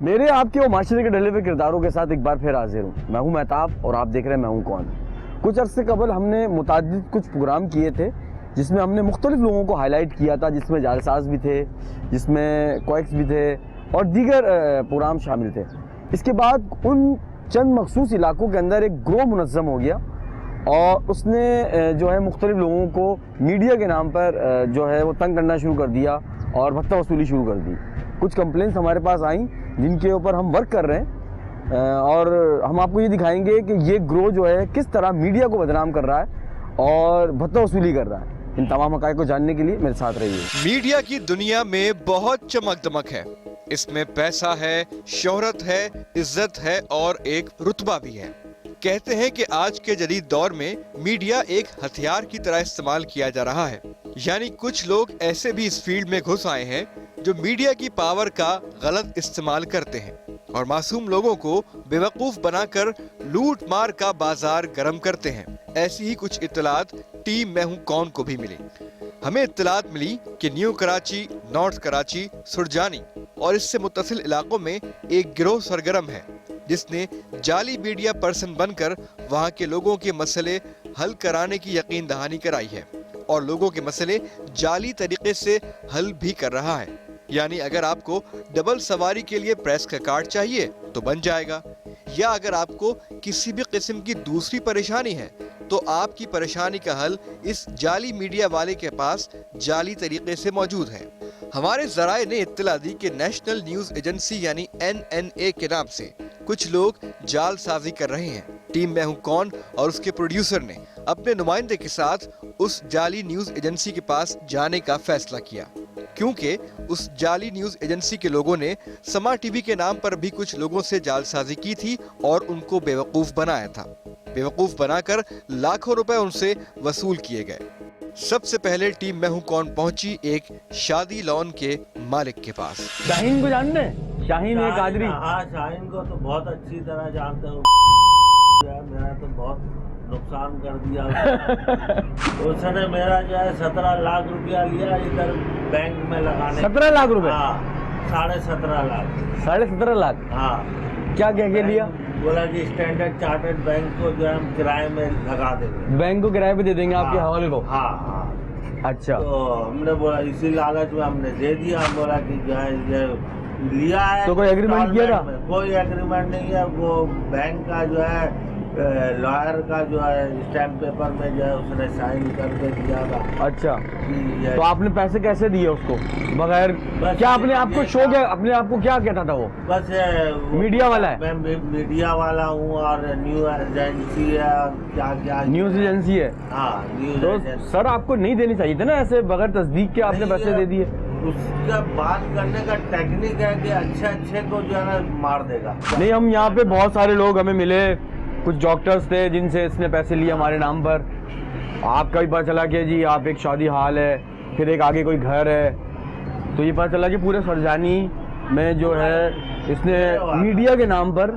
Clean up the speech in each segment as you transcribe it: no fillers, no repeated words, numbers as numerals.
मेरे आपके और माशरे के डले हुए किरदारों के साथ एक बार फिर हाजिर हूँ। मैं हूँ महताब और आप देख रहे हैं मैं हूँ कौन। कुछ अरसे कबल हमने मुतादिद कुछ प्रोग्राम किए थे जिसमें हमने मुख्तलिफ लोगों को हाईलाइट किया था, जिसमें जालसाज भी थे, जिसमें कोएक्स भी थे और दीगर प्रोग्राम शामिल थे। इसके बाद उन चंद मखसूस इलाकों के अंदर एक ग्रोह मुनज़्ज़म हो गया और उसने जो है मुख्तलिफ लोगों को मीडिया के नाम पर जो है वो तंग करना शुरू कर दिया और भत्ता वसूली शुरू कर दी। कुछ कंप्लेंट्स हमारे पास आई जिनके ऊपर हम वर्क कर रहे हैं और हम आपको ये दिखाएंगे कि ये ग्रोह जो है किस तरह मीडिया को बदनाम कर रहा है और भत्ता वसूली कर रहा है। इन तमाम हक़ाइक़ को जानने के लिए मेरे साथ रहिए। मीडिया की दुनिया में बहुत चमक दमक है। इसमें पैसा है, शोहरत है, इज्जत है और एक रुतबा भी है। कहते हैं कि आज के जदीद दौर में मीडिया एक हथियार की तरह इस्तेमाल किया जा रहा है। यानी कुछ लोग ऐसे भी इस फील्ड में घुस आए हैं जो मीडिया की पावर का गलत इस्तेमाल करते हैं और मासूम लोगों को बेवकूफ बनाकर लूट मार का बाजार गर्म करते हैं। ऐसी ही कुछ इत्तलात टीम मैं हूं कौन को भी मिली। हमें इत्तलात मिली कि न्यू कराची, नॉर्थ कराची, सुरजानी और इससे मुत्तसिल इलाकों में एक गिरोह सरगर्म है जिसने जाली मीडिया पर्सन बनकर वहां के लोगों के मसले हल कराने की यकीन दहानी कराई है और लोगों के मसले जाली तरीके से हल भी कर रहा है। यानी अगर आपको डबल सवारी के लिए प्रेस का कार्ड चाहिए तो बन जाएगा, या अगर आपको किसी भी किस्म की दूसरी परेशानी है तो आपकी परेशानी का हल इस जाली मीडिया वाले के पास जाली तरीके से मौजूद है। हमारे जराए ने इत्तला दी कि नेशनल न्यूज एजेंसी यानी NNA के नाम से कुछ लोग जालसाजी कर रहे हैं। टीम मैं हूं कौन और उसके प्रोड्यूसर ने अपने नुमाइंदे के साथ उस जाली न्यूज एजेंसी के पास जाने का फैसला किया, क्योंकि उस जाली न्यूज एजेंसी के लोगों ने समा टीवी के नाम पर भी कुछ लोगों से जालसाजी की थी और उनको बेवकूफ बनाया था। बेवकूफ बनाकर लाखों रुपए उनसे वसूल किए गए। सबसे पहले टीम मैं हूं कौन पहुंची एक शादी लॉन के मालिक के पास। शाहीन को जानते हैं? शाहीन है कादरी। हाँ, शाहीन को तो बहुत अच्छी तरह जानते हो। मेरा तो बहुत नुकसान कर दिया उसने। मेरा जो है 17 लाख रुपया लिया इधर बैंक में लगाने। 17 लाख रुपए? हाँ, 17.5 लाख। 17.5 लाख? हाँ। क्या कह के लिया? बोला कि स्टैंडर्ड चार्टर्ड बैंक को जो है हम किराए में लगा देंगे। बैंक को किराए पे दे देंगे आपके हवाले को? हाँ हाँ। अच्छा। तो हमने बोला इसी लालच में हमने दे दिया। हम बोला कि जो है ये लिया है। तो कोई एग्रीमेंट किया था? कोई एग्रीमेंट नहीं है। वो बैंक का जो है लॉयर का जो है स्टैम्प पेपर में जो है उसने साइन करके दिया था। अच्छा, तो आपने पैसे कैसे दिए उसको बगैर? क्या अपने आपको शौक है? अपने आप को क्या कहता था वो? बस मीडिया वाला है? मैं मीडिया वाला हूँ और न्यूज एजेंसी है, क्या क्या न्यूज एजेंसी है। हाँ, न्यूज तो एजेंसी। सर आपको नहीं देनी चाहिए थे ना ऐसे बगैर तस्दीक के आपने पैसे दे दिए। उसका बात करने का टेक्निक है कि अच्छे को जो है ना मार देगा। नहीं, हम यहाँ पे बहुत सारे लोग हमें मिले, कुछ डॉक्टर्स थे जिनसे इसने पैसे लिए हमारे नाम पर। आपका भी पता चला कि जी आप एक शादी हाल है, फिर एक आगे कोई घर है, तो ये पता चला कि पूरे सरजानी में जो है इसने मीडिया के नाम पर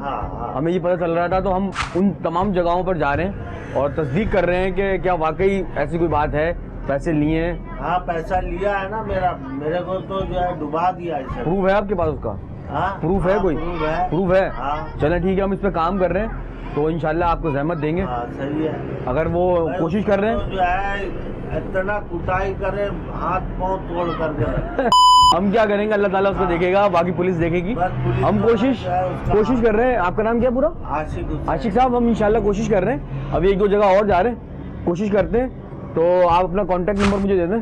हमें ये पता चल रहा था। तो हम उन तमाम जगहों पर जा रहे हैं और तस्दीक कर रहे हैं कि क्या वाकई ऐसी कोई बात है, पैसे लिए हैं। हाँ, पैसा लिया है ना। मेरे को तो जो है डुबा दिया है। प्रूफ है आपके पास उसका? हाँ, प्रूफ है? कोई प्रूफ है? हाँ। चलें ठीक है, हम इस पे काम कर रहे हैं तो इंशाल्लाह आपको जहमत देंगे। हाँ, सही है। अगर वो कोशिश कर रहे हैं जो है इतना कुटाई करे, हाथ पाँव तोड़ कर दे हम क्या करेंगे, अल्लाह ताला उसको देखेगा, बाकी पुलिस देखेगी। हम कोशिश कर रहे हैं। आपका नाम क्या पूरा? आशिक साहब। हम इंशाल्लाह कोशिश कर रहे हैं, अभी 1-2 जगह और जा रहे हैं, कोशिश करते हैं। तो आप अपना कॉन्टेक्ट नंबर मुझे दे दें,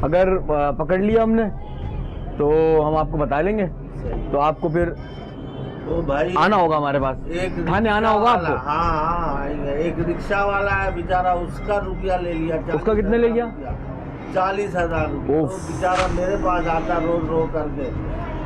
अगर पकड़ लिया हमने तो हम आपको बता लेंगे। तो आपको फिर भाई आना होगा हमारे पास, थाने आना होगा आपको। हाँ, एक रिक्शा वाला है बेचारा, उसका रुपया ले लिया। उसका कितने ले गया? 40,000 रुपया। वो बेचारा मेरे पास आता रोज करके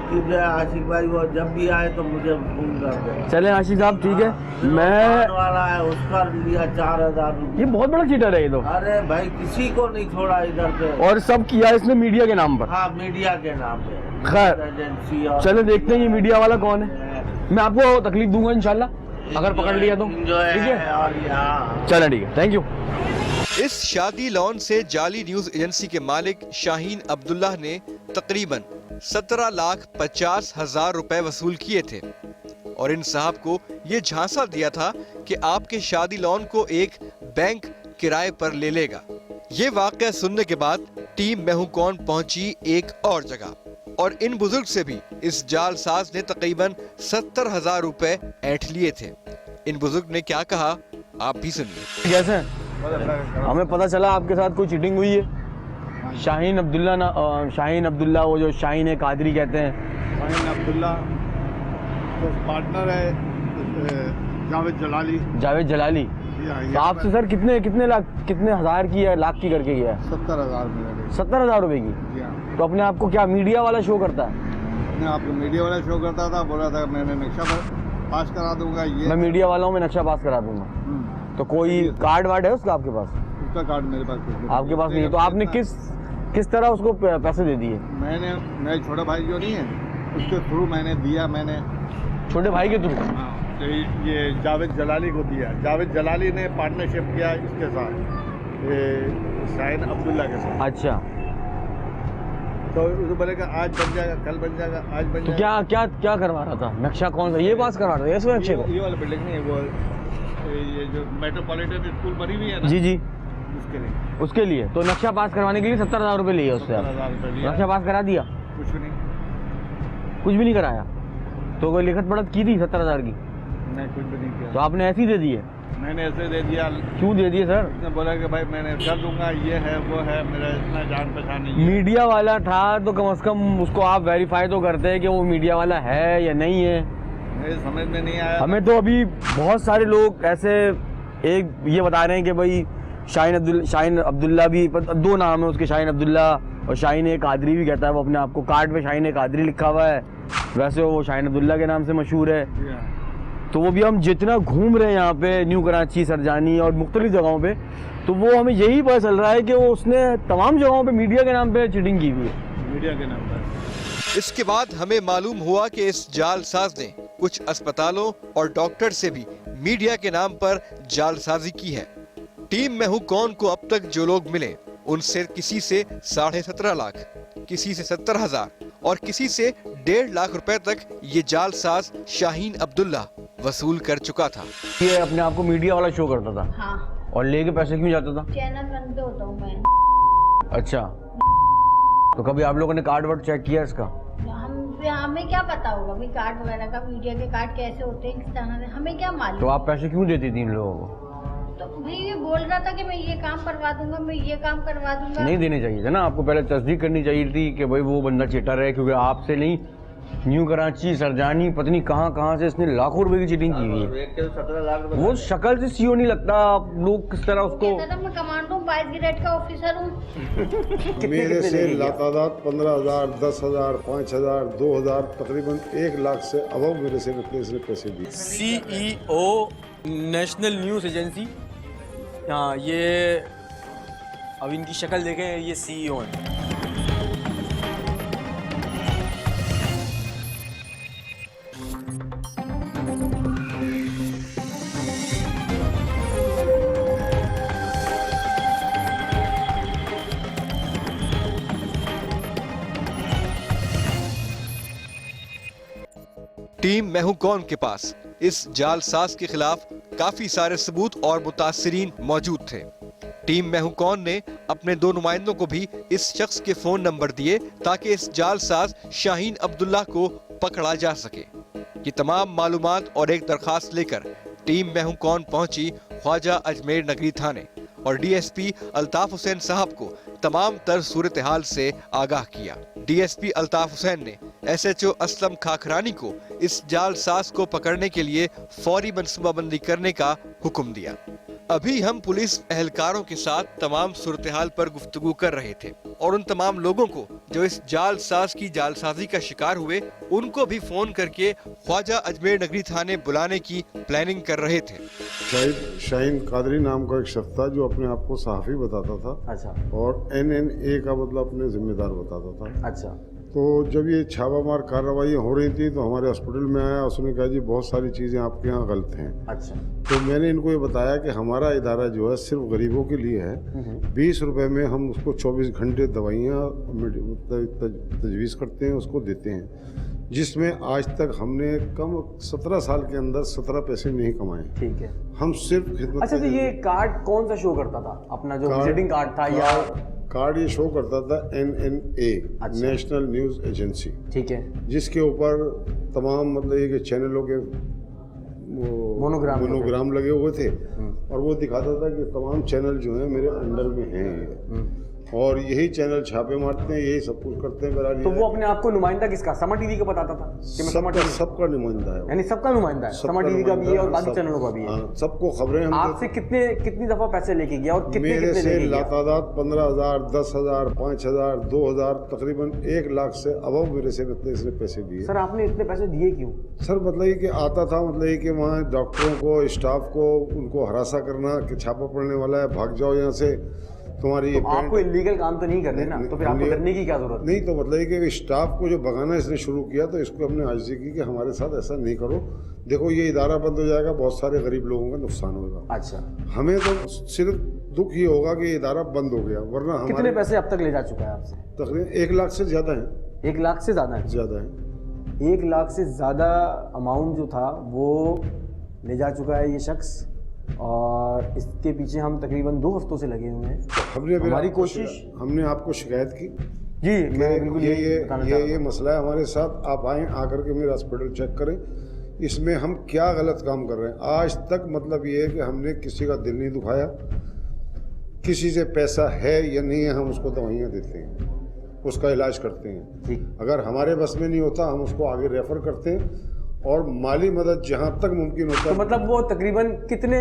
कि जो आशिक भाई वो जब भी आए तो मुझे फोन कर दे। चले आशिक साहब, ठीक है। मैं वाला है उसका लिया 4,000 रुपया। ये बहुत बड़ा चीटर है ये तो। अरे भाई किसी को नहीं छोड़ा इधर पे। और सब किया इसने मीडिया के नाम पर। हाँ, मीडिया के नाम पे। खैर एजेंसी। चले देखते हैं ये मीडिया वाला कौन है। मैं आपको तकलीफ दूंगा इंशाल्लाह अगर पकड़ लिया तो, ठीक है? चलें ठीक है, थैंक यू। इस शादी लॉन से जाली न्यूज एजेंसी के मालिक शाहीन अब्दुल्लाह ने तकरीबन 17,50,000 रुपए वसूल किए थे और इन साहब को ये झांसा दिया था कि आपके शादी लोन को एक बैंक किराए पर ले लेगा। ये वाकया सुनने के बाद टीम मैं हूं कौन पहुंची एक और जगह और इन बुजुर्ग से भी इस जालसाज ने तकरीबन 70,000 रुपए ऐंठ लिए थे। इन बुजुर्ग ने क्या कहा आप भी सुनिए। कैसे हैं? हमें पता चला आपके साथ कोई चीटिंग हुई है। शाहीन अब्दुल्ला वो जो शाहीन कादरी कहते हैं। शाहीन अब्दुल्ला तो पार्टनर है जावेद जलाली। तो आपसे सर कितने हजार की है, लाख की करके गया है? 70,000 मिले। 70,000 रुपए की? जी हाँ। तो अपने आप को क्या मीडिया वाला शो करता है? अपने आप को मीडिया वाला शो करता था, बोला था मैंने नक्शा पास करा दूंगा। ये मैं मीडिया वालों में नक्शा पास करा दूंगा। तो कोई कार्ड वार्ड है उसका आपके पास? उसका कार्ड मेरे पास नहीं। आपके पास नहीं है? तो आपने किस तरह उसको पैसे दे दिए? मेरे छोटा भाई जो नहीं है उसके थ्रू मैंने दिया। छोटे भाई के थ्रू? हाँ, तो ये जावेद जलाली को दिया। जावेद जलाली ने पार्टनरशिप किया इसके साथ, ये शाहीन अब्दुल्ला के साथ। अच्छा। तो उसको बोलेगा आज बन जाएगा, कल बन जाएगा, आज बन तो जाएगा। क्या करवा रहा था? नक्शा कौन सा? ये पास करवा रहा था इस नक्शे को? ये वाला बिल्डिंग नहीं है, वो ये जो मेट्रोपॉलिटन स्कूल बनी हुई है ना, जी उसके लिए। तो नक्शा पास करवाने के लिए 70,000 रुपए लिए उससे? 70,000 रुपये लिया। नक्शा पास करा दिया? कुछ भी नहीं कराया? तो कोई लिखत पढ़त की थी 70,000 की? नहीं, कुछ भी नहीं किया। तो आपने ऐसे ही दे दिए? मैंने ऐसे दे दिया। क्यों दे दिए सर? उसने बोला कि भाई मैंने कर दूंगा, ये है वो है, मेरा इतना जान पहचान नहीं है। मीडिया वाला था तो कम से कम उसको आप वेरीफाई तो करते हैं कि वो मीडिया वाला है या नहीं है। मेरे समझ में नहीं आया। हमें तो अभी बहुत सारे लोग ऐसे एक ये बता रहे हैं कि भाई शाहीन अब्दुल्ला भी, दो नाम है उसके, शाहीन अब्दुल्ला और शाहीन कादरी भी कहता है वो अपने आप को। कार्ड पे शाहीन कादरी लिखा हुआ है, वैसे वो शाहीन अब्दुल्ला के नाम से मशहूर है। तो वो भी हम जितना घूम रहे हैं यहाँ पे न्यू कराची, सरजानी और मुख्तलिफ जगहों पे, तो वो हमें यही पता चल रहा है कि वो उसने तमाम जगहों पे मीडिया के नाम पे चीटिंग की हुई है। मीडिया के नाम पर। इसके बाद हमें मालूम हुआ कि इस जालसाज ने कुछ अस्पतालों और डॉक्टर से भी मीडिया के नाम पर जालसाजी की है। टीम मैं हूं कौन को अब तक जो लोग मिले उनसे किसी से 17.5 लाख, किसी से 70,000 और किसी से 1.5 लाख रुपए तक ये जालसाज शाहीन अब्दुल्ला वसूल कर चुका था। ये अपने आप को मीडिया वाला शो करता था? हाँ। और लेके पैसे क्यों जाता था? चैनल वन पे होता हूँ मैं। अच्छा। तो कभी आप लोगों ने कार्ड वर्ड चेक किया इसका? हमें क्या पता होगा भाई कार्ड वगैरह का, मीडिया के कार्ड कैसे होते हैं, किस तरह से, हमें क्या मालूम। तो आप पैसे क्यों देती थी इन लोगों को? तो भाई ये बोल रहा था कि मैं ये काम करवा दूंगा, मैं ये काम करवा दूंगा। नहीं देने चाहिए था ना आपको, पहले तस्दीक करनी चाहिए थी कि भाई वो बंदा चीटर है, क्योंकि आपसे नहीं, न्यू कराची, सरजानी, पत्नी कहाँ से इसने लाखों रुपए की चीटिंग की हुई है। वो शक्ल से सीओ नहीं लगता, आप लोग किस तरह उसको। मैं कमांडो 22 ग्रेड का ऑफिसर हूँ। मेरे से लातादाद 15,000, 10,000, 5,000, 2,000, तकरीबन 1 लाख से अबव मेरे से पैसे दिए। CEO national news agency. हाँ, ये अब इनकी शक्ल देखें, ये CEO हैं। टीम मैं हूं कौन के पास इस जालसाज के खिलाफ काफी सारे सबूत और मुतासिरीन मौजूद थे। टीम मैं हूं कौन ने अपने 2 नुमाइंदों को भी इस शख्स के फोन नंबर दिए ताकि इस जालसाज शाहीन अब्दुल्ला को पकड़ा जा सके। ये तमाम मालूमात और एक दरखास्त लेकर टीम मैं हूं कौन पहुंची ख्वाजा अजमेर नगरी थाने और DSP अल्ताफ हुसैन साहब को तमाम तर सूरत हाल से आगाह किया। DSP अल्ताफ हुसैन ने SHO असलम खाखरानी को इस जालसाज को पकड़ने के लिए फौरी मंसूबाबंदी करने का हुक्म दिया। अभी हम पुलिस एहलकारों के साथ तमाम सूरत हाल पर गुफ्तगू कर रहे थे और उन तमाम लोगों को जो इस जालसाज की जालसाजी का शिकार हुए उनको भी फोन करके ख्वाजा अजमेर नगरी थाने बुलाने की प्लानिंग कर रहे थे। शाहीन कादरी नाम का एक शख्स था जो अपने आप को सहाफ़ी बताता था। अच्छा। और NNA का मतलब अपने जिम्मेदार बताता था। अच्छा। तो जब ये छापामार कार्रवाई हो रही थी तो हमारे हॉस्पिटल में आया, उसने कहा जी बहुत सारी चीज़ें आपके यहाँ गलत हैं। अच्छा। तो मैंने इनको ये बताया कि हमारा इदारा जो है सिर्फ गरीबों के लिए है। 20 रुपए में हम उसको 24 घंटे दवाइयाँ तजवीज़ करते हैं, उसको देते हैं, जिसमें आज तक हमने कम 17 साल के अंदर 17 पैसे नहीं कमाए। ठीक है। हम सिर्फ खिदमत। अच्छा, तो ये कार्ड कौन सा शो करता था? अपना जो विजिटिंग कार्ड था या कार्ड ये शो करता था NNA, अच्छा। National news agency. ठीक है। जिसके ऊपर तमाम मतलब ये कि चैनलों के मोनोग्राम लगे हुए थे और वो दिखाता था कि तमाम चैनल जो हैं मेरे अंडर में हैं ये, और यही चैनल छापे मारते हैं, यही सब कुछ करते हैं। बहरहाल तो वो अपने आप को नुमाइंदा किसका? समा टीवी का बताता था कि मैं समा टीवी, सबका नुमाइंदा है, यानी सबका नुमाइंदा है। समा टीवी का भी है और बाकी चैनलों का भी है। सबको खबरें हम आपसे कितनी दफा पैसे लेके गया और मेरे से लातादाद 15,000, 10,000, 5,000, 2,000, तकरीबन 1 लाख से अबव मेरे से इसने पैसे दिए। सर आपने इतने पैसे दिए क्यों? सर मतलब ये कि आता था, मतलब ये कि वहाँ डॉक्टरों को, स्टाफ को, उनको हरासा करना कि छापा पड़ने वाला है, भाग जाओ यहाँ से, तुम्हारी तो आपको इलीगल काम तो नहीं करने ना, तो फिर आपको डरने की क्या जरूरत? नहीं, तो मतलब ये कि स्टाफ को जो भगाना इसने शुरू किया, तो इसको हमने अर्जी की कि हमारे साथ ऐसा नहीं करो। देखो ये इदारा बंद हो जाएगा, बहुत सारे गरीब लोगों का नुकसान होगा। अच्छा। हमें तो सिर्फ दुख ये होगा कि इदारा बंद हो गया, वरना कितने पैसे अब तक ले जा चुका है आपसे? तकरीबन 1 लाख से ज़्यादा है। 1 लाख से ज़्यादा है? ज़्यादा है। 1 लाख से ज़्यादा अमाउंट जो था वो ले जा चुका है ये शख्स, और इसके पीछे हम तकरीबन 2 हफ्तों से लगे हुए हैं। हमारी कोशिश, हमने आपको शिकायत की जी, मैं बिल्कुल ये मसला है हमारे साथ, आप आएँ, आकर के मेरा हॉस्पिटल चेक करें, इसमें हम क्या गलत काम कर रहे हैं। आज तक मतलब ये है कि हमने किसी का दिल नहीं दुखाया, किसी से पैसा है या नहीं है हम उसको दवाइयाँ देते हैं, उसका इलाज करते हैं। अगर हमारे बस में नहीं होता हम उसको आगे रेफर करते हैं, और माली मदद जहाँ तक मुमकिन होता है। तो मतलब वो तकरीबन कितने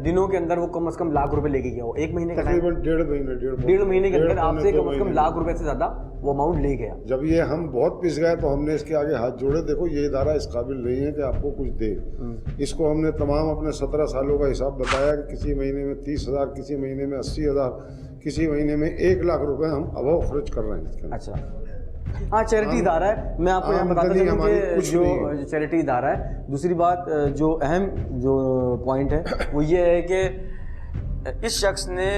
दिनों के अंदर वो कम से कम लाख रुपए लेके गया? वो 1 महीने का? तकरीबन 1.5 महीने के अंदर आपसे कम से कम लाख रुपए से ज्यादा वो अमाउंट ले गया। जब ये हम बहुत पिस गए तो हमने इसके आगे हाथ जोड़े, देखो ये इदारा इस काबिल नहीं है कि आपको कुछ दे। इसको हमने तमाम अपने 17 सालों का हिसाब बताया कि किसी महीने में 30,000, किसी महीने में 80,000, किसी महीने में 1 लाख रुपए हम अभाव खर्च कर रहे हैं। अच्छा, हाँ, चैरिटी इदारा है। मैं आपको यहाँ बताता चलूँ कि जो चैरिटी इदारा है। दूसरी बात जो अहम जो पॉइंट है वो ये है कि इस शख्स ने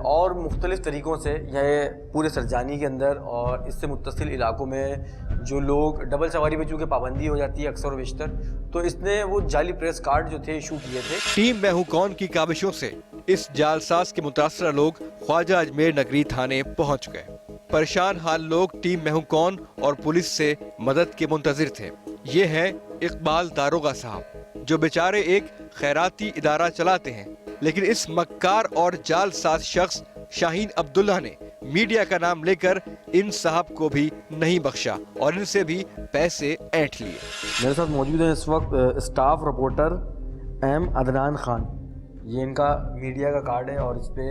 और मुख्तलिफ तरीक़ों से यह पूरे सरजानी के अंदर और इससे मुत्तसिल इलाकों में जो लोग डबल सवारी पे चूँकि पाबंदी हो जाती है अक्सर और बेशतर, तो इसने वो जाली प्रेस कार्ड जो थे इशू किए थे। टीम मैं हूं कौन की काविशों से इस जालसाज के मुतासरा लोग ख्वाजा अजमेर नगरी थाने पहुंच गए। परेशान हाल लोग टीम मैं हूं कौन और पुलिस से मदद के मुंतजिर थे। ये है इकबाल दारोगा साहब, जो बेचारे एक खैराती इदारा चलाते हैं, लेकिन इस मक्कार और जालसाज शख्स शाहीन अब्दुल्ला ने मीडिया का नाम लेकर इन साहब को भी नहीं बख्शा और इनसे भी पैसे ऐंठ लिए। मेरे साथ मौजूद है इस वक्त staff reporter M Adnan Khan. ये इनका मीडिया का कार्ड है और इस पे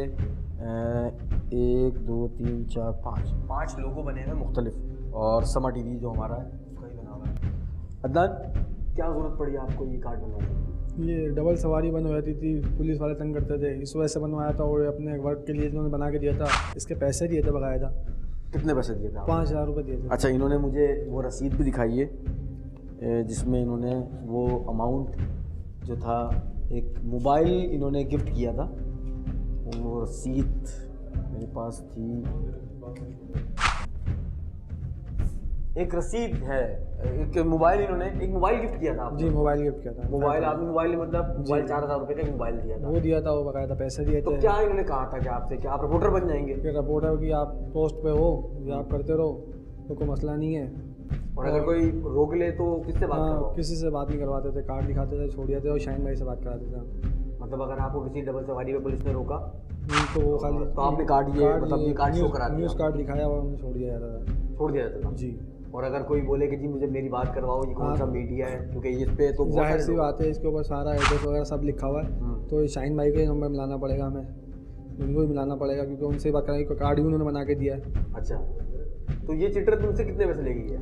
1 2 3 4 5 लोगो बने हैं मुख्तलिफ, और समा टीवी जो हमारा है उसका ही बना हुआ है। अदनान, क्या ज़रूरत पड़ी आपको ये कार्ड बनवाने की? ये डबल सवारी बन जाती थी, पुलिस वाले तंग करते थे, इस वजह से बनवाया था, और अपने वर्क के लिए इन्होंने बना के दिया था। इसके पैसे दिए थे बकायदा। कितने पैसे दिए थे? 5,000 रुपये दिए थे। अच्छा, इन्होंने मुझे वो रसीद भी दिखाई है जिसमें इन्होंने वो अमाउंट जो था, एक मोबाइल इन्होंने गिफ्ट किया था, वो रसीद मेरे पास थी। एक रसीद है, एक मोबाइल इन्होंने एक मोबाइल गिफ्ट किया था। जी, मोबाइल गिफ्ट किया था। मोबाइल आपने मोबाइल मतलब मोबाइल 4,000 रुपये का मोबाइल दिया था? वो दिया था, वो बकायदा पैसे दिए थे। तो क्या इन्होंने कहा था कि आपसे कि आप रिपोर्टर बन जाएंगे? कि रिपोर्टर की आप पोस्ट पे हो या आप करते रहो तो कोई मसला नहीं है, और अगर कोई रोक ले तो किससे बात करो? किसी से बात नहीं करवाते थे, कार्ड दिखाते थे, छोड़ दिया थे, और शाहीन भाई से बात कराते थे। मतलब अगर आपको किसी डबल सवारी पे पुलिस ने रोका तो वो खाली तो आपने कार्ड मतलब ये कार्ड शो करा दिया? न्यूज़ कार्ड दिखाया और हमने छोड़ दिया जाता था। छोड़ दिया जाता था जी। और अगर कोई बोले कि जी मुझे मेरी बात करवाओ, ये कौन सा मीडिया है, क्योंकि इस पे तो जाहिर सी बात है इसके ऊपर सारा एड्रेस वगैरह सब लिखा हुआ है, तो शाहीन भाई के नंबर मिलाना पड़ेगा, हमें उनको ही मिलाना पड़ेगा, क्योंकि उनसे बात कराएंगे, कार्ड भी उन्होंने बना के दिया है। अच्छा, तो ये चिटर तुमसे कितने पैसे ले गई है?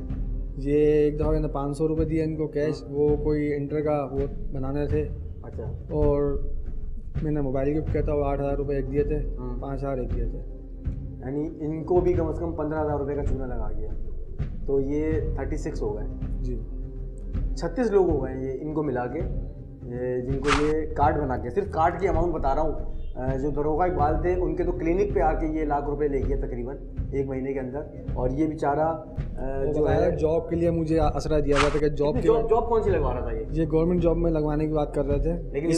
ये एक दफ़ा मैंने 500 रुपये दिया इनको कैश, वो कोई इंटर का वो बनाने थे। अच्छा। और मैंने मोबाइल गिफ्ट किया था, वो 8,000 रुपये एक दिए थे, 5,000 एक दिए थे। यानी इनको भी कम से कम 15,000 रुपये का चूना लगा गया। तो ये 36 हो गए, जी 36 लोग हो गए ये इनको मिला के, जिनको ये कार्ड बना के, सिर्फ कार्ड की अमाउंट बता रहा हूँ। जो दरोगा इकबाल थे उनके तो क्लिनिक पे आके ये लाख रुपए ले गए तकरीबन 1 महीने के अंदर। और ये बेचारा जो है जॉब के लिए मुझे आसरा दिया गया था कि जॉब कौन सी लगवा रहा था ये गवर्नमेंट जॉब में लगवाने की बात कर रहे थे। लेकिन ये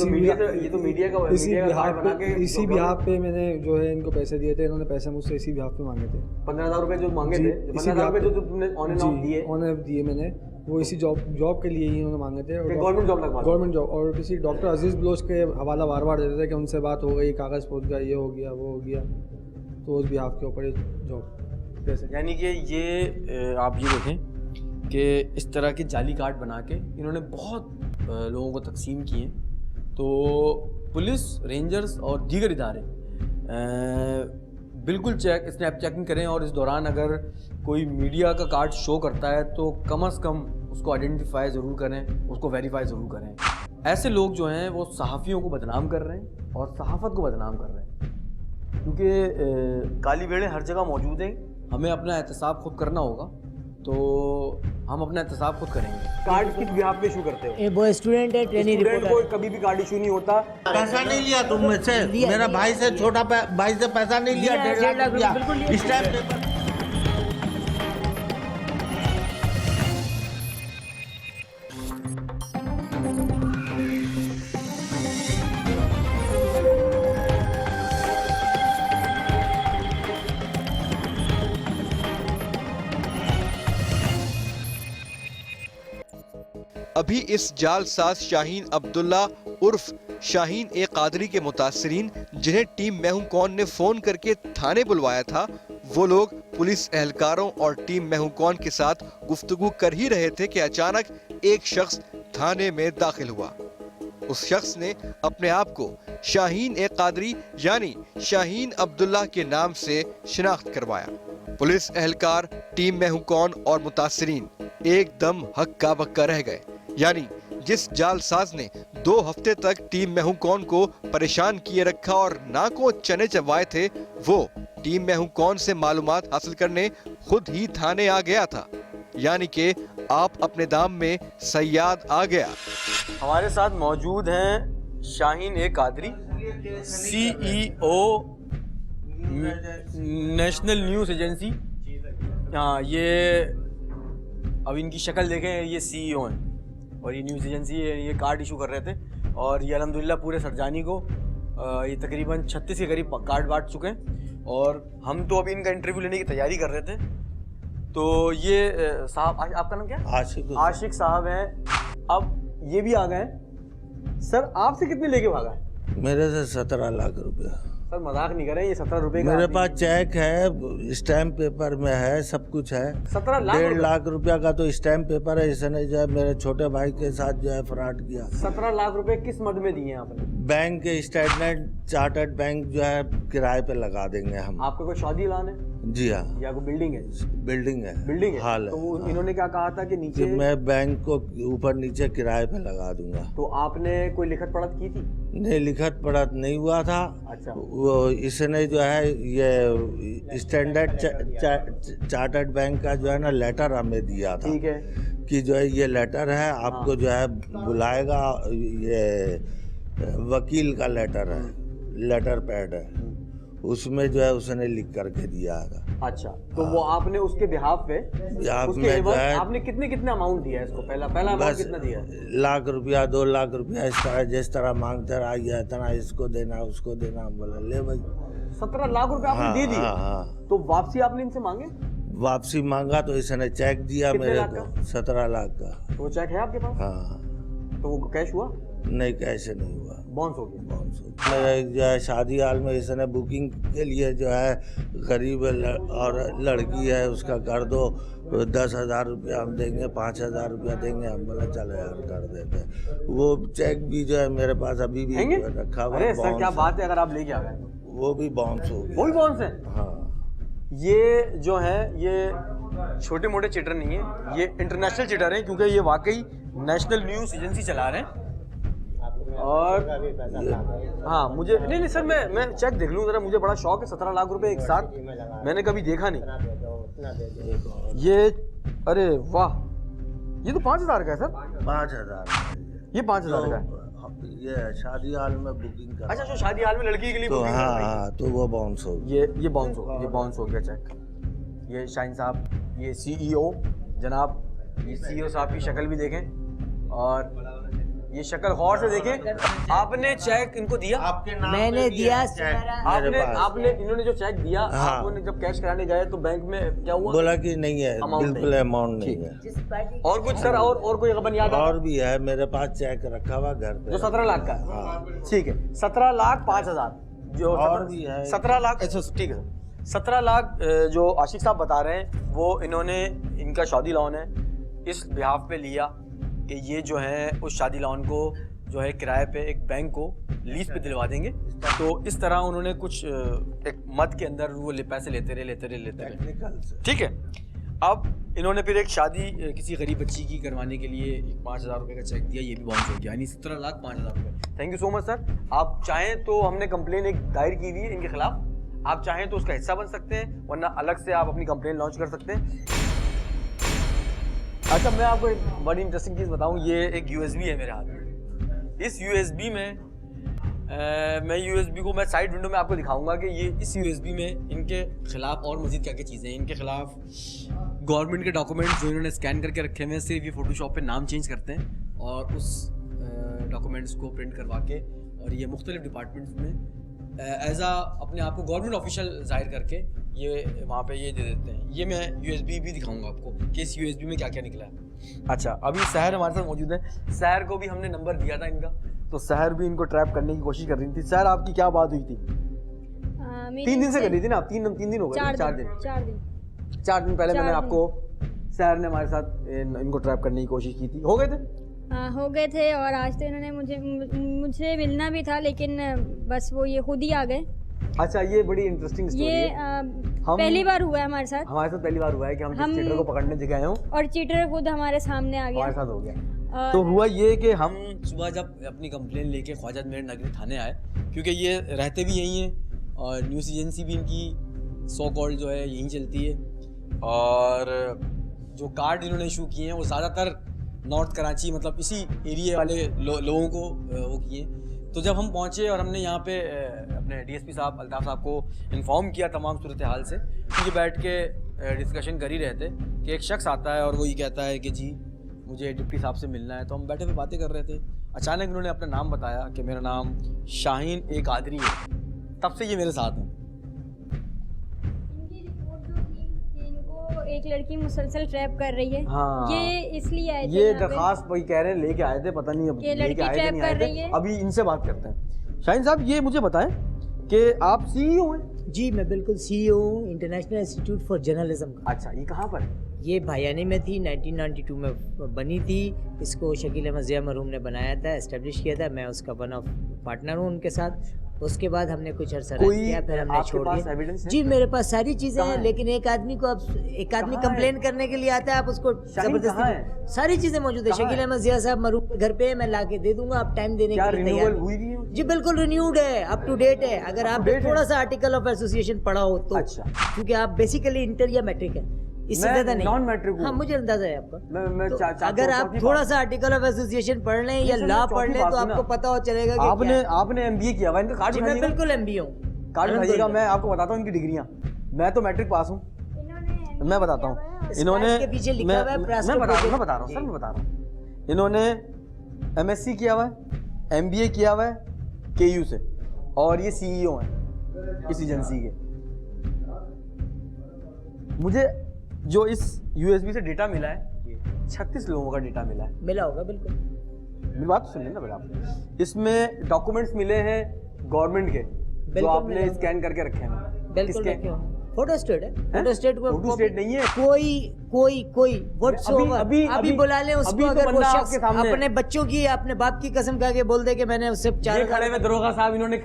तो मीडिया का इसी बिहाफ पे मैंने जो है इनको पैसे दिए थे। इन्होंने पैसे मुझसे इसी बिहाफ पे मांगे थे। 15,000 रुपए जो मांगे थे, 15,000 रुपए जो तुमने ऑन एंड ऑफ दिए मैंने, वो इसी जॉब के लिए ही इन्होंने मांगे थे। और गवर्नमेंट जॉब लगवा, गवर्नमेंट जॉब। और किसी डॉक्टर अजीज़ बलोच के हवाला बार बार देते थे कि उनसे बात हो गई, कागज़ पहुंच गया, ये हो गया, वो हो गया। तो उस बिहाफ के ऊपर जॉब कैसे, यानी कि ये आप ये देखें कि इस तरह के जाली कार्ड बना के इन्होंने बहुत लोगों को तकसीम किए। तो पुलिस, रेंजर्स और दीगर इदारे बिल्कुल स्नैप चेकिंग करें, और इस दौरान अगर कोई मीडिया का कार्ड शो करता है तो कम से कम उसको आइडेंटिफाई ज़रूर करें, उसको वेरीफाई ज़रूर करें। ऐसे लोग जो हैं वो सहाफ़ियों को बदनाम कर रहे हैं और सहाफ़त को बदनाम कर रहे हैं, क्योंकि काली भेड़ें हर जगह मौजूद हैं। हमें अपना एहतसाब खुद करना होगा, तो हम अपना एहतसाब खुद करेंगे। कार्ड किस बिहाफ पे इशू करते हो? वो स्टूडेंट है, ट्रेनिंग स्टूडेंट को कभी भी कार्ड इशू नहीं होता। पैसा नहीं लिया तुम मुझसे, मेरा भाई से छोटा भाई से पैसा नहीं लिया, 1.5 लाख रुपया स्टैम्प पेपर। अभी इस जालसाज शाहीन अब्दुल्ला उर्फ शाहीन ए कादरी के मुतासरीन, जिन्हें टीम मैं हूं कौन ने फोन करके थाने बुलवाया था, वो लोग पुलिस एहलकारों और टीम मैं हूं कौन के साथ गुफ्तगू कर ही रहे थे कि अचानक एक शख्स थाने में दाखिल हुआ। उस शख्स ने अपने आप को शाहीन ए कादरी यानी शाहीन अब्दुल्ला के नाम से शिनाख्त करवाया। पुलिस एहलकार, टीम मैं हूं कौन और मुतासरीन एकदम हक्का बक्का रह गए। यानी जिस जालसाज ने 2 हफ्ते तक टीम मैं हूं कौन को परेशान किए रखा और नाकों चने चबाए थे, वो टीम मैं हूं कौन से मालूमात हासिल करने खुद ही थाने आ गया था। यानी कि आप अपने दाम में सयाद आ गया। हमारे साथ मौजूद हैं शाहीन ए Qadri, CEO national news agency. हाँ, ये अब इनकी शक्ल देखें, ये CEO हैं और ये न्यूज़ एजेंसी है। ये कार्ड इशू कर रहे थे और ये अल्हम्दुलिल्लाह पूरे सरजानी को ये तकरीबन 36 के करीब कार्ड बांट चुके हैं। और हम तो अभी इनका इंटरव्यू लेने की तैयारी कर रहे थे। तो ये साहब, आपका नाम क्या है? आशिक साहब हैं। अब ये भी आ गए। सर, आपसे कितने लेके भागा है? मेरे से 17 लाख रुपया। सर मजाक नहीं करें, ये 17 रुपए का मेरे पास चेक है, स्टैम्प पेपर में है, सब कुछ है। 17 लाख 1.5 लाख रुपया का तो स्टैम्प पेपर है। इसने जो है मेरे छोटे भाई के साथ जो है फ्रॉड किया। 17 लाख रुपए किस मद में दिए आपने? बैंक के स्टेटमेंट, चार्टर्ड बैंक जो है किराए पे लगा देंगे हम। आपका कोई शादी ऐलान है? जी हाँ। या कोई बिल्डिंग है? बिल्डिंग है। बिल्डिंग है। हाल है। तो इन्होंने क्या कहा था कि नीचे मैं बैंक को ऊपर नीचे किराए पे लगा दूंगा। तो आपने कोई लिखत पढ़त की थी? नहीं, लिखत पढ़त नहीं हुआ था। अच्छा। वो इसने जो है ये स्टैंडर्ड चार्टर्ड बैंक का जो है ना लेटर हमें दिया था। ठीक है। कि जो है ये लेटर है, आपको जो है बुलाएगा, ये वकील का लेटर है, लेटर पैड है, उसमें जो है उसने लिख करके दिया था। अच्छा, तो वो आपने उसके बिहाफ पे उसके जो है आपने कितने अमाउंट दिया है इसको? पहला अमाउंट कितना दिया है? 1 लाख रुपया, 2 लाख रुपया, इस तरह जिस तरह मांगते रहा, ये इतना इसको देना, उसको देना। बोला ले भाई। 17 लाख रुपए आपने दे दिए? हाँ। तो वापसी आपने इनसे मांगे? वापसी मांगा तो इसने चेक दिया मेरे को 17 लाख का। तो वो चेक है आपके पास? हाँ। तो वो कैश हुआ? नहीं, कैश नहीं हुआ, बाउंस हो गया। बाउंस हो गया। मेरे जो है शादी हाल में इसने बुकिंग के लिए जो है गरीब और लड़की है, उसका कर दो, 10,000 रुपया हम देंगे, 5,000 रुपया देंगे। हम बोला चलो यार कर देते। वो चेक भी जो है मेरे पास अभी भी रखा हुआ। अरे सर, क्या बात है, अगर आप लेके आ गए वो भी बाउंस हो गया। वो भी बाउंस है? हाँ। ये जो है ये छोटे मोटे चिटर नहीं है, ये इंटरनेशनल चिटर हैं, क्योंकि ये वाकई नेशनल न्यूज़ एजेंसी चला रहे हैं। और हाँ मुझे नहीं सर, मैं चेक देख लूँ ज़रा, मुझे बड़ा शौक है। 17 लाख रुपए एक साथ मैंने कभी देखा नहीं। ये अरे वाह, ये तो 5,000 का है सर। 5,000 ये 5,000 का है। ये शादी हाल में बुकिंग कर। अच्छा, जो शादी हाल में लड़की के लिए तो booking हाँ करवाई। हाँ, तो वो बाउंस हो गया। ये बाउंस हो गया चेक। ये शाहीन साहब, ये CEO जनाब, ये CEO साहब की शक्ल भी देखें और ये शक्ल गौर से देखें। आपने चेक इनको दिया? आपके नाम मैंने दिया आपने इन्होंने जो चेक दिया, हाँ। आपने जब कैश कराने गए तो बैंक में क्या हुआ? बोला कि नहीं है, Amount बिल्कुल नहीं। अमाउंट नहीं है। और कुछ सर, और कोई खबर याद और भी है मेरे पास, चेक रखा हुआ घर पे। जो 17 लाख का है? ठीक है, 17 लाख 5,000 जो और भी है। 17 लाख। अच्छा ठीक है, 17 लाख जो आशिक साहब बता रहे हैं वो इन्होंने, इनका शादी लोन है, इस बिहाफ पे लिया कि ये जो है उस शादी लोन को जो है किराए पे एक बैंक को लीज पे दिलवा देंगे। तो इस तरह उन्होंने कुछ एक मद के अंदर वो पैसे लेते रहे। ठीक है, अब इन्होंने फिर एक शादी किसी गरीब बच्ची की करवाने के लिए एक 5,000 रुपये का चेक दिया, ये भी बाउंस हो गया, यानी 17 लाख 5,000 रुपये। Thank you so much sir. आप चाहें तो हमने कंप्लेन एक दायर की हुई है इनके खिलाफ, आप चाहें तो उसका हिस्सा बन सकते हैं, वरना अलग से आप अपनी कंप्लेन लॉन्च कर सकते हैं। अच्छा, मैं आपको एक बड़ी इंटरेस्टिंग चीज़ बताऊं, ये एक USB है मेरे हाथ में। इस USB में मैं USB को मैं साइड विंडो में आपको दिखाऊंगा कि ये इस USB में इनके खिलाफ और मजीद क्या क्या चीज़ें हैं। इनके खिलाफ गवर्नमेंट के डॉक्यूमेंट्स जो इन्होंने स्कैन करके रखे हुए हैं, सिर्फ ये फोटोशॉप पे नाम चेंज करते हैं और उस डॉक्यूमेंट्स को प्रिंट करवा के और ये मुख्तलिफ डिपार्टमेंट्स में एज अपने आप को गवर्नमेंट ऑफिशियल जाहिर करके ये वहाँ पे ये दे देते हैं। ये मैं USB भी दिखाऊंगा आपको कि इस USB में क्या क्या निकला है। अच्छा, अभी सहर हमारे साथ मौजूद है। सहर को भी हमने नंबर दिया था इनका, तो सहर भी इनको ट्रैप करने की कोशिश कर रही थी। सहर, आपकी क्या बात हुई थी? 3 दिन से कर रही थी ना आप? 3 दिन हो गए? 4 दिन पहले मैंने आपको, सहर ने हमारे साथ इनको ट्रैप करने की कोशिश की थी। हो गए थे? हाँ, हो गए थे। और आज तो इन्होंने मुझे मिलना भी था, लेकिन बस वो ये खुद ही आ गए। अच्छा, ये बड़ी इंटरेस्टिंग स्टोरी ये है। पहली बार हुआ है हमारे साथ पहली बार हुआ है कि हम चीटर को पकड़ने गए हों और चीटर खुद हमारे सामने आ गया। हमारे साथ हो गया। तो हुआ ये कि हम सुबह जब अपनी कंप्लेन लेके ख्वाजा मेर नगरी थाने आए, क्योंकि ये रहते भी यहीं हैं और न्यूज़ एजेंसी भी इनकी सो कॉल्ड जो है यहीं चलती है, और जो कार्ड इन्होंने इशू किए हैं वो ज़्यादातर नॉर्थ कराची, मतलब इसी एरिया वाले लोगों को वो किए। तो जब हम पहुँचे और हमने यहाँ पे अपने DSP साहब अल्ताफ़ साहब को इन्फॉर्म किया तमाम सूरत हाल से, क्योंकि बैठ के डिस्कशन कर ही रहे थे कि एक शख्स आता है और वो ये कहता है कि जी मुझे डिप्टी साहब से मिलना है। तो हम बैठे हुए बातें कर रहे थे, अचानक उन्होंने अपना नाम बताया कि मेरा नाम शाहीन ए कादरी है। तब से ये मेरे साथ हैं। एक लड़की मुसलसल ट्रैप कर रही है। हाँ, ये इसलिए आए थे, ये दरखास्त वही कह रहे हैं लेके आए थे, पता नहीं अब ये लड़की ट्रैप कर रही है। अभी इनसे बात करते हैं। शाहीन साहब, ये मुझे बताएं कि आप CEO हैं? जी, मैं बिल्कुल CEO हूँ, इंटरनेशनल इंस्टीट्यूट फॉर जर्नलिज्म का। अच्छा, ये कहाँ पर है? ये भायानी में थी, 1992 में बनी थी। इसको शकील अहमद ज़िया मरहूम ने बनाया था, एस्टेब्लिश किया था। मैं उसका वन ऑफ पार्टनर हूँ उनके साथ। उसके बाद हमने कुछ अर्सा किया, फिर हमने छोड़ दिया। जी, मेरे पास सारी चीज़ें हैं, लेकिन एक आदमी कंप्लेन करने के लिए आता है, आप उसको जबरदस्ती, सारी चीज़ें मौजूद है। शकील अहमद ज़िया साहब मरहूम घर पे मैं ला के दे दूंगा, आप टाइम देने के लिए तैयार हैं? जी बिल्कुल रिन्यूड है, अप टू डेट है। अगर आप थोड़ा सा आर्टिकल ऑफ एसोसिएशन पढ़ा हो तो, क्योंकि आप बेसिकली इंटर या मैट्रिक है, इससे ज्यादा नहीं। नॉन मैट्रिक हूं। हाँ, मुझे अंदाजा है आपका। तो अगर आप थोड़ा सा आर्टिकल ऑफ एसोसिएशन पढ़ लें या लॉ पढ़ लें तो आपको पता हो चलेगा कि आपने MBA किया हुआ है। इनका कार्ड मैं बिल्कुल MBA हूँ। कार्ड दिखाइएगा, मैं आपको बताता हूँ इनकी डिग्रियाँ। मैं तो मैट्रिक पास हूँ, मैं बताता हूँ। इन्होंने के पीछे लिखा हुआ है, मैं बता रहा हूँ। इन्होंने MSc किया हुआ है, MBA किया हुआ है KU से, और ये CEO हैं इस एजेंसी के। मुझे जो इस USB से डेटा मिला है, 36 लोगों का डेटा मिला होगा। बिल्कुल, मेरी बात सुनिए ना मेरा आप। इसमें डॉक्यूमेंट्स मिले हैं गवर्नमेंट के, जो आपने स्कैन करके रखे हैं। बिल्कुल फोटो स्टेट है। फोटो स्टेट नहीं है। कोई अभी बुला ले उसको। अगर वो शख्स अपने बच्चों की, अपने बाप की कसम खा के बोल दे कि मैंने उससे 4 खड़े में दरोगा साहब, एक मिनट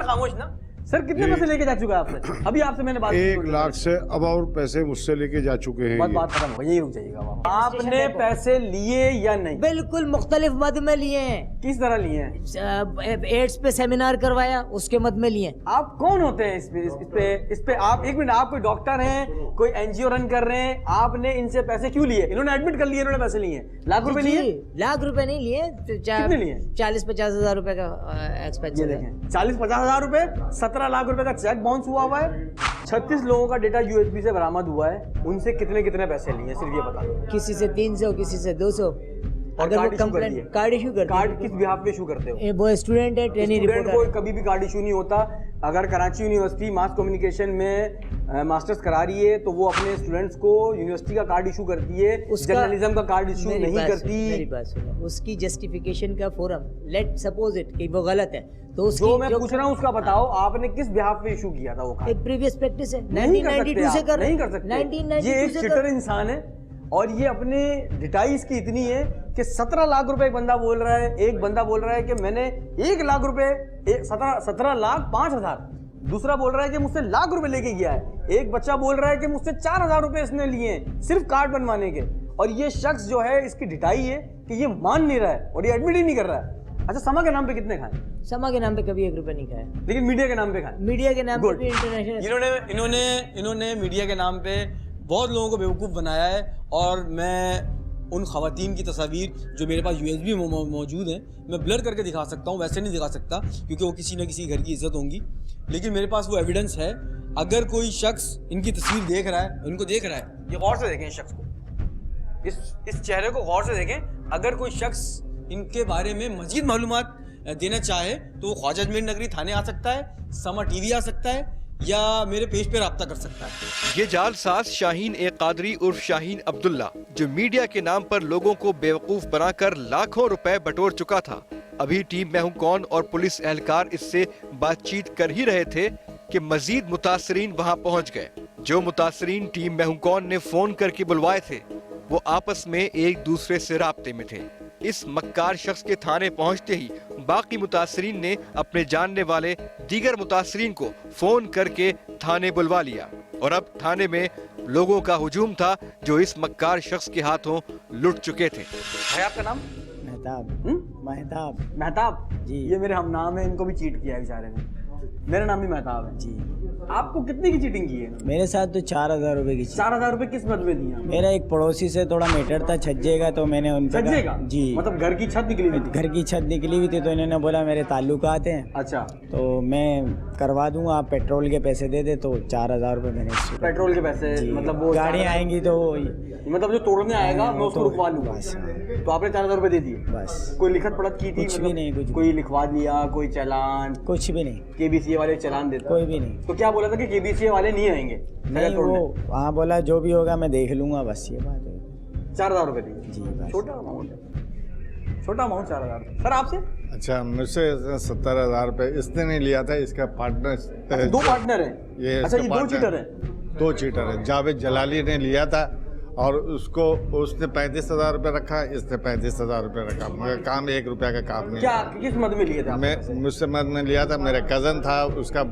खामोश ना। सर कितने पैसे लेके जा चुका है आपसे? अभी आपसे मैंने बात की 1 लाख से अब और पैसे मुझसे लेके जा चुके हैं ये। बात खत्म हो गई, यही रुक जाइएगा वहाँ। आपने पैसे लिए या नहीं? बिल्कुल मुख्तलिफ मद में लिए हैं। किस तरह लिए हैं? एड्स पे सेमिनार करवाया, उसके मद में लिए। आप कौन होते हैं इस पे आप एक मिनट, आप कोई डॉक्टर हैं, कोई एनजीओ रन कर रहे हैं, आपने इनसे पैसे क्यों लिए? इन्होंने एडमिट कर लिए, इन्होंने पैसे लिए, लाख रुपए लिए? लाख रुपए नहीं लिए, कितने लिए? 40-50 हजार रुपए का एक्सपेंस। ये देखें 40-50 हजार रुपए, 17 लाख रुपए का चेक बाउंस हुआ हुआ है। 36 लोगों का डेटा यूएसबी से बरामद हुआ है। उनसे कितने कितने पैसे लिए सिर्फ ये बता दो। किसी से 300, किसी से 200। और अगर वो कार्ड कंप्लेंट कार्ड इशू कर, कार्ड किस बिहाफ पे इशू करते हो? वो स्टूडेंट है, ट्रेनिंग स्टूडेंट रिपोर्टर। को कभी भी कार्ड इशू नहीं होता। अगर कराची यूनिवर्सिटी मास कम्युनिकेशन में मास्टर्स करा रही है तो वो अपने स्टूडेंट्स को यूनिवर्सिटी का कार्ड इशू करती है, जर्नलिज्म का कार्ड इशू नहीं करती। मेरी बात सुनो, उसकी जस्टिफिकेशन का फोरम, लेट सपोज इट कि वो गलत है, तो जो मैं पूछ रहा हूँ उसका बताओ, आपने किस बिहाफ पे इशू किया था वो कार्ड? एक प्रीवियस प्रैक्टिस है, नहीं कर 1992 से कर, नहीं कर सकते। 1992 ये एक से चिटर इंसान है और ये अपने डिटाई इसकी इतनी है कि 17 लाख रुपए एक बंदा बोल रहा है, एक बंदा बोल रहा है कि मैंने 1 लाख रुपए 17 लाख 5 हजार, दूसरा बोल रहा है कि मुझसे लाख रुपए लेके गया है, एक बच्चा बोल रहा है कि मुझसे 4,000 रुपए इसने लिए हैं सिर्फ कार्ड बनवाने के। और ये शख्स जो है इसकी डिटाई है कि ये मान नहीं रहा है और ये एडमिट ही नहीं कर रहा है। अच्छा, समा के नाम पे कितने खाए? समा के नाम पे कभी 1 रुपया नहीं खाया, लेकिन मीडिया के नाम पे खाए। मीडिया के नाम पे भी इंटरनेशनल। इन्होंने मीडिया के नाम पे बहुत लोगों को बेवकूफ़ बनाया है। और मैं उन ख़वातीन की तस्वीर जो मेरे पास यूएसबी मौजूद हैं, मैं ब्लर करके दिखा सकता हूँ, वैसे नहीं दिखा सकता क्योंकि वो किसी न किसी घर की इज्जत होंगी, लेकिन मेरे पास वो एविडेंस है। अगर कोई शख्स इनकी तस्वीर देख रहा है, इनको देख रहा है, ये गौर से देखें इस शख्स को, इस चेहरे को गौर से देखें। अगर कोई शख्स इनके बारे में मजीद मालूमात देना चाहे तो वो ख्वाजा अजमेर नगरी थाने आ सकता है, समा टीवी आ सकता है, या मेरे पेज पे राब्ता कर सकता है। ये जालसाज शाहीन ए कादरी उर्फ शाहीन अब्दुल्ला, जो मीडिया के नाम पर लोगों को बेवकूफ बनाकर लाखों रुपए बटोर चुका था। अभी टीम मैं हूं कौन और पुलिस एहलकार इससे बातचीत कर ही रहे थे कि मजीद मुतासरीन वहां पहुंच गए। जो मुतासरीन टीम मैं हूं कौन ने फोन करके बुलवाए थे वो आपस में एक दूसरे से राब्ते में थे। इस मक्कार शख्स के थाने पहुंचते ही बाकी मुतासरीन ने अपने जानने वाले दीगर मुतासरीन को फोन करके थाने बुलवा लिया और अब थाने में लोगों का हुजूम था जो इस मक्कार शख्स के हाथों लुट चुके थे। भाई आपका नाम? महताब। महताब जी। ये मेरे हम नाम है, इनको भी चीट किया है बेचारे ने। मेरा नाम भी महताब है जी। आपको कितने की चीटिंग की है? मेरे साथ तो 4,000 रुपए की। 4,000 रुपए किस मद में दिया? मेरा एक पड़ोसी से थोड़ा मैटर था छज्जे तो मैंने उनसे छज्जेगा? जी, मतलब घर की छत निकली हुई थी? घर की छत निकली हुई थी तो इन्होंने बोला मेरे ताल्लुकात हैं, अच्छा तो मैं करवा दूंगा, आप पेट्रोल के पैसे दे दे, तो 4,000 रुपए मैंने इससे पेट्रोल के पैसे, मतलब वो गाड़ी आएंगी तो मतलब जो तोड़ने आएगा मैं उसको रुकवा लूंगा। तो आपने 4,000 रुपए दे दिए? बस। कोई लिखत पढ़त की थी? कुछ भी नहीं, कुछ कोई लिखवा दिया, कोई चालान? कुछ भी नहीं। केबीसीए वाले चालान देते? कोई भी नहीं। तो क्या बोला था कि केबीसीए वाले नहीं आएंगे? नहीं, वो हाँ बोला जो भी होगा मैं देख लूंगा, बस ये बात है। 4,000 रुपए दिए जी, छोटा अमाउंट है, छोटा अमाउंट 4,000। सर आपसे? अच्छा, मुझसे 70,000 रुपये इसने नहीं लिया था, इसका पार्टनर। 2 पार्टनर हैं? ये अच्छा, ये 2 चीटर हैं? 2 चीटर है। जावेद जलाली ने लिया था और उसने 35,000 रुपये रखा, इसने 35,000 रुपये रखा, मगर काम 1 रुपया का काम नहीं। क्या किस मद में लिए थे? मैं मुझसे मद में लिया था, मेरा कज़न था, उसका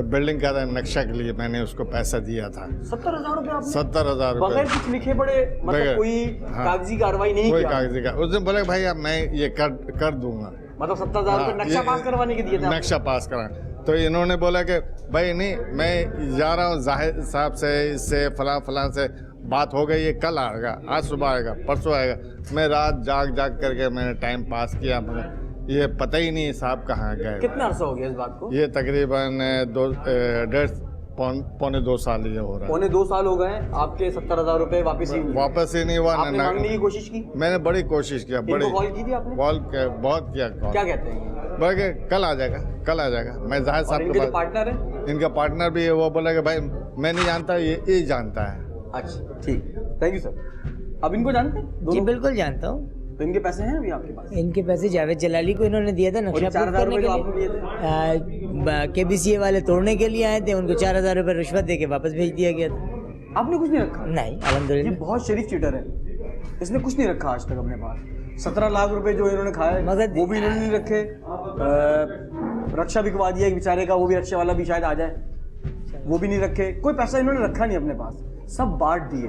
बिल्डिंग का नक्शा के लिए मैंने उसको पैसा दिया था। 70,000 रुपये आपने? 70,000 रुपये बगैर कुछ लिखे पड़े, मतलब कोई कागजी कार्रवाई नहीं कोई किया? कागजी का उसने बोला भाई अब मैं ये कर दूंगा, मतलब 70,000 रुपये नक्शा पास करवाने के दिए थे? नक्शा पास करा। तो इन्होंने बोला कि भाई नहीं, मैं जा रहा हूँ जाहिद साहब से, इससे फलां से बात हो गई है, कल आएगा, आज सुबह आएगा, परसों आएगा। मैं रात जाग करके मैंने टाइम पास किया, मगर ये पता ही नहीं साहब कहाँ गए। कितना अर्सा हो गया इस बात को? ये तकरीबन 2.5 साल ये हो रहा है। 2.5 साल हो गए आपके 70,000 रुपए वापस ही नहीं हुआ। आपने मांगने की कोशिश की? मैंने बड़ी कोशिश किया, बड़ी कॉल की थी आपने? कॉल बहुत किया। क्या कहते हैं? बोले कल आ जाएगा। मैं जाहिद साहब के पार्टनर है, इनका पार्टनर भी है, वो बोला कि भाई मैं नहीं जानता, ये जानता है। अच्छा ठीक, थैंक यू सर। अब इनको जानते हैं? जी बिल्कुल जानता हूँ। तो इनके पैसे हैं अभी आपके पास? इनके पैसे जावेद जलाली को इन्होंने दिया था नक्शा प्रूफ करने के लिए। केबीसीए वाले तोड़ने के लिए आए थे, उनको 4,000 रुपये रिश्वत दे के वापस भेज दिया गया था। आपने कुछ नहीं रखा? नहीं, अल्हम्दुलिल्लाह। ये बहुत शरीफ चीटर है, इसने कुछ नहीं रखा आज तक अपने पास। 17 लाख रुपए जो इन्होंने खाए, मगर वो भी इन्होंने नहीं रखे। रक्षा बिकवा दिया एक बेचारे का, वो भी रक्षा वाला भी शायद आ जाए, वो भी नहीं रखे, कोई पैसा इन्होंने रखा नहीं अपने पास, सब बांट दिए।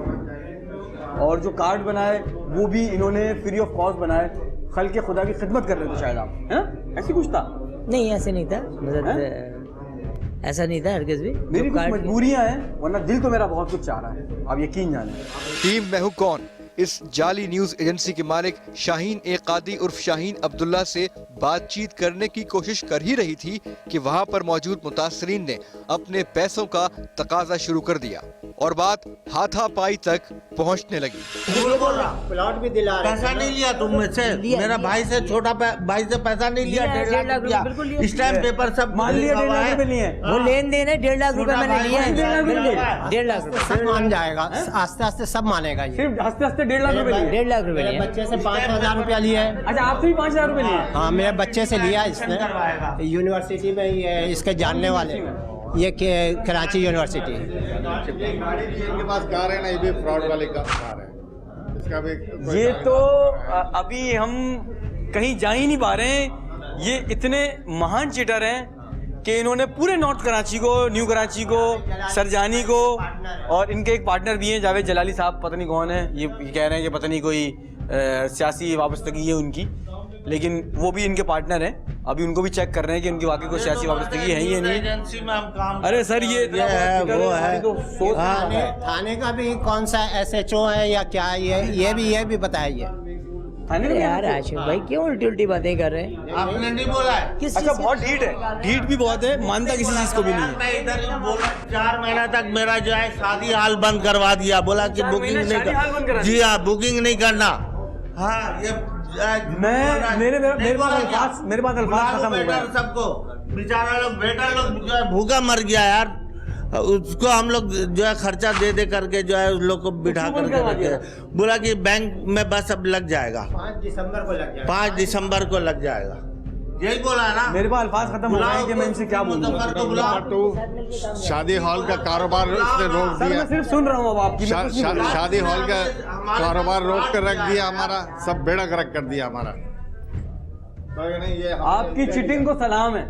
और जो कार्ड बनाए वो भी इन्होंने फ्री ऑफ कॉस्ट बनाए, खल के खुदा की खिदमत कर रहे थे शायद आप, है ना? ऐसी कुछ था? नहीं ऐसे नहीं था, मतलब ऐसा नहीं था हरगिज़ भी। मेरी कुछ मजबूरियां हैं, वरना दिल तो मेरा बहुत कुछ चाह रहा है, आप यकीन जाने। टीम मैं हूं कौन इस जाली न्यूज एजेंसी के मालिक शाहीन ए कादी उर्फ शाहीन अब्दुल्ला से बातचीत करने की कोशिश कर ही रही थी कि वहां पर मौजूद मुतासरीन ने अपने पैसों का तकाजा शुरू कर दिया और बात हाथापाई तक पहुंचने लगी। प्लॉट भी दिला, पैसा नहीं लिया तुम में से, मेरा भाई से छोटा भाई से पैसा नहीं लिया, 1.5 लाख रुपया, स्टैम्प पेपर सब मान लिया, 1.5 लाख लिए, वो लेन देन है, 1.5 लाख रुपए मैंने लिया है, 1.5 लाख रुपए सब मान जाएगा, आस्ते आस्ते सब मानेगा ये। सिर्फ हंसते हंसते 1.5 लाख रुपए लिए, 1.5 लाख रुपए लिए। बच्चे से 5,000 रुपया लिया है। अच्छा, आपसे भी 5,000 रुपए लिए? हाँ, मेरे बच्चे से लिया इसने, यूनिवर्सिटी में ये इसके जानने वाले, ये कराची यूनिवर्सिटी। इनके पास कार है ना, ये भी फ्रॉड वाली कार है, इसका भी ये तो अभी हम कहीं जा ही नहीं पा रहे हैं। ये इतने महान चीटर हैं कि इन्होंने पूरे नॉर्थ कराची को, न्यू कराची को, सरजानी को, और इनके एक पार्टनर भी हैं जावेद जलाली साहब, पता नहीं कौन है, ये कह रहे हैं कि पता नहीं कोई सियासी वाबस्तगी है उनकी, लेकिन वो भी इनके पार्टनर हैं। अभी उनको भी चेक कर रहे हैं कि उनकी वाकई कोई सियासी वाबस्तगी है या नहीं। एजेंसी में हम काम, अरे सर ये है वो है तो सोच थाने का भी कौन सा SHO है या क्या, ये भी बताइए। अरे यार आशिफ भाई क्यों उल्टी उल्टी बातें कर रहे हैं? आपने नहीं बोला है? अच्छा, बहुत ढीठ है, ढीठ भी बहुत है, मानता किसी चीज को भी नहीं है। मैं इधर बोला 4 महीना तक मेरा जो है शादी हाल बंद करवा दिया, बोला कि बुकिंग नहीं कर, जी हाँ बुकिंग नहीं करना। हाँ ये मेरे पास अल्फाज खत्म हो गए सबको, बेचारा लोग बेटा लोग जो है भूखा मर गया यार, उसको हम लोग जो है खर्चा दे करके जो है उस लोग को बिठा करके रखे, बोला कि बैंक में बस अब लग जाएगा, 5 दिसंबर को लग जाएगा, 5 दिसंबर को लग जाएगा, यही बोला है ना। मेरे पास अल्फाज खत्म हो गए कि मैं इनसे क्या बोलूं। शादी हॉल का कारोबार इसने रोक दिया, मैं सिर्फ सुन रहा हूँ अब आपकी, शादी हॉल का कारोबार रोक कर रख दिया, हमारा सब बेड़ा गर्क कर दिया हमारा। आपकी चीटिंग को सलाम है,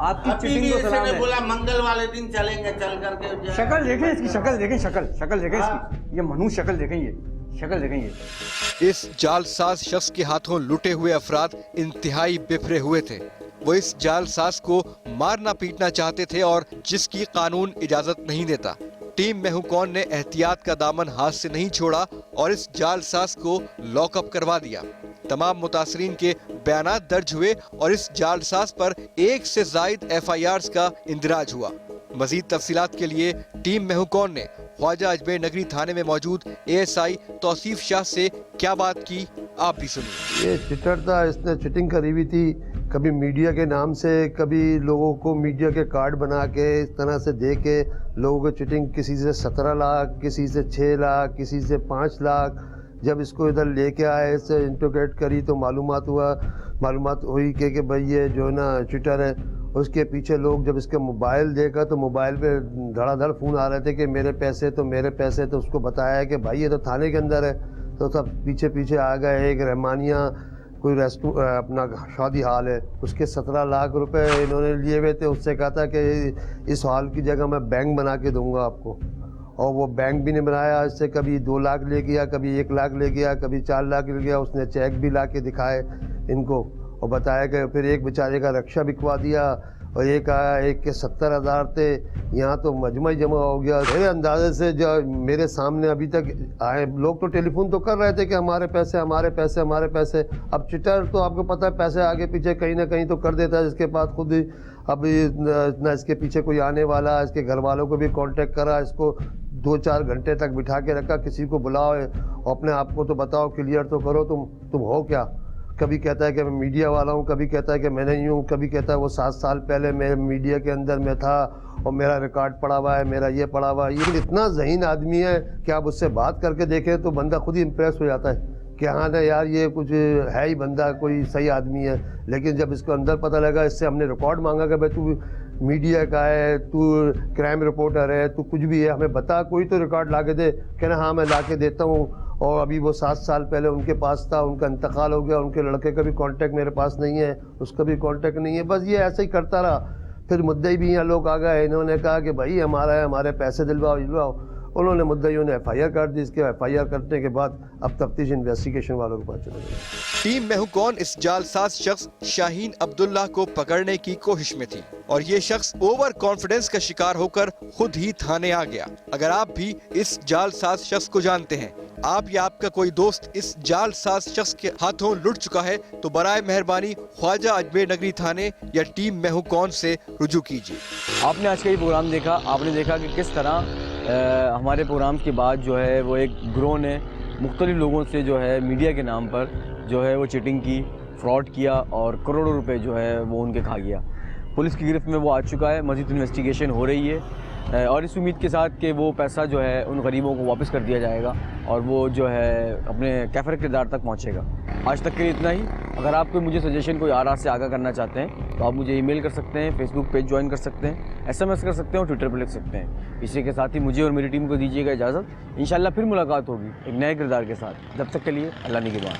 आपकी चीटिंग को सलाम है। बोला मंगल वाले दिन चलेंगे, चल करके शक्ल देखें इसकी, शक्ल देखें, शक्ल देखें इसकी, ये मनुष्य शक्ल देखें, ये शक्ल देखें। ये इस जालसाज शख्स के हाथों लुटे हुए अफराद इंतहाई बिफरे हुए थे। वो इस जालसाज को मारना पीटना चाहते थे और जिसकी कानून इजाजत नहीं देता। टीम मैं हूं कौन ने एहतियात का दामन हाथ से नहीं छोड़ा और इस जालसाज को लॉकअप करवा दिया। तमाम मुतासरीन के बयानात दर्ज हुए और इस जालसाज पर 1 से ज़ायद FIRs का इंदराज हुआ। मजीद तफसीलात के लिए टीम मैं हूं कौन ने ख्वाजा अजमेर नगरी थाने में मौजूद ASI तौसीफ शाह से क्या बात की, आप भी सुनिए। ये चिटर था, इसने चिटिंग करी हुई थी, कभी मीडिया के नाम से, कभी लोगों को मीडिया के कार्ड बना के इस तरह से दे के लोगों को चिटिंग, किसी से 17 लाख, किसी से 6 लाख, किसी से 5 लाख। जब इसको इधर लेके आए, इससे इंटरोगेट करी तो मालूमात हुई कि भाई ये जो है ना चिटर है। उसके पीछे लोग जब इसके मोबाइल देखा तो मोबाइल पे धड़ाधड़ फ़ोन आ रहे थे कि मेरे पैसे, तो उसको बताया कि भाई ये तो थाने के अंदर है। तो सब पीछे आ गए। एक रहमानिया कोई अपना शादी हाल है, उसके 17 लाख रुपए इन्होंने लिए हुए थे। उससे कहा था कि इस हाल की जगह मैं बैंक बना के दूंगा आपको, और वो बैंक भी नहीं बनाया। इससे कभी 2 लाख ले गया, कभी 1 लाख ले गया, कभी 4 लाख ले गया। उसने चेक भी ला के दिखाए इनको और बताया कि फिर एक बेचारे का रक्षा बिकवा दिया और एक आया, एक के 70,000 थे। यहाँ तो मजमा ही जमा हो गया। मेरे अंदाजे से जो मेरे सामने अभी तक आए लोग तो टेलीफोन तो कर रहे थे कि हमारे पैसे, हमारे पैसे, हमारे पैसे। अब चिटर तो आपको पता है पैसे आगे पीछे कहीं ना कहीं तो कर देता है, जिसके पास खुद ही अभी ना इसके पीछे कोई आने वाला। इसके घर वालों को भी कांटेक्ट करा, इसको 2-4 घंटे तक बिठा के रखा, किसी को बुलाओ और अपने आप को तो बताओ, क्लियर तो करो तुम हो क्या। कभी कहता है कि मैं मीडिया वाला हूँ, कभी कहता है कि मैं नहीं हूँ, कभी कहता है वो 7 साल पहले मैं मीडिया के अंदर में था और मेरा रिकॉर्ड पड़ा हुआ है, मेरा ये पड़ा हुआ है। ये इतना ज़हीन आदमी है कि आप उससे बात करके देखें तो बंदा खुद ही इम्प्रेस हो जाता है कि हाँ ना यार ये कुछ है ही बंदा, कोई सही आदमी है। लेकिन जब इसको अंदर पता लगा, इससे हमने रिकॉर्ड मांगा कि भाई तू मीडिया का है, तू क्राइम रिपोर्टर है, तू कुछ भी है, हमें बता, कोई तो रिकॉर्ड ला के दे। कहना हाँ मैं ला के देता हूँ। और अभी वो 7 साल पहले उनके पास था, उनका इंतकाल हो गया, उनके लड़के का भी कांटेक्ट मेरे पास नहीं है, उसका भी कांटेक्ट नहीं है। बस ये ऐसे ही करता रहा। फिर मुद्दई भी यहाँ लोग आ गए, इन्होंने कहा कि भाई हमारे पैसे दिलवाओ। उन्होंने मुद्दईयों ने FIR कर दी। इसके FIR करने के बाद अब तफ्तीश इन्वेस्टिगेशन वालों के पास चले गए। टीम मैं हूं कौन इस जालसाज शख्स शाहीन अब्दुल्ला को पकड़ने की कोशिश में थी और ये शख्स ओवर कॉन्फिडेंस का शिकार होकर खुद ही थाने आ गया। अगर आप भी इस जालसाज शख्स को जानते हैं, आप या आपका कोई दोस्त इस जालसाज शख्स के हाथों लुट चुका है, तो बराए मेहरबानी ख्वाजा अजमेर नगरी थाने या टीम मैं हूं कौन से रुजू कीजिए। आपने आज का ये प्रोग्राम देखा, आपने देखा कि किस तरह हमारे प्रोग्राम के बाद जो है वो एक ग्रोह ने मुख्तलिफ लोगों से जो है मीडिया के नाम पर जो है वो चीटिंग की, फ्रॉड किया और करोड़ों रुपए जो है वो उनके खा गया। पुलिस की गिरफ्त में वो आ चुका है, मज़ीद इन्वेस्टिगेशन हो रही है और इस उम्मीद के साथ कि वो पैसा जो है उन गरीबों को वापस कर दिया जाएगा और वो जो है अपने कैफर किरदार तक पहुँचेगा। आज तक के लिए इतना ही। अगर आप कोई मुझे सजेशन कोई आरा से आगाह करना चाहते हैं तो आप मुझे ईमेल कर सकते हैं, फेसबुक पेज ज्वाइन कर सकते हैं, SMS कर सकते हैं और ट्विटर पर लिख सकते हैं। इसी के साथ ही मुझे और मेरी टीम को दीजिएगा इजाज़त। इंशाल्लाह फिर मुलाकात होगी एक नए किरदार के साथ। जब तक के लिए अल्लाह निगहबान।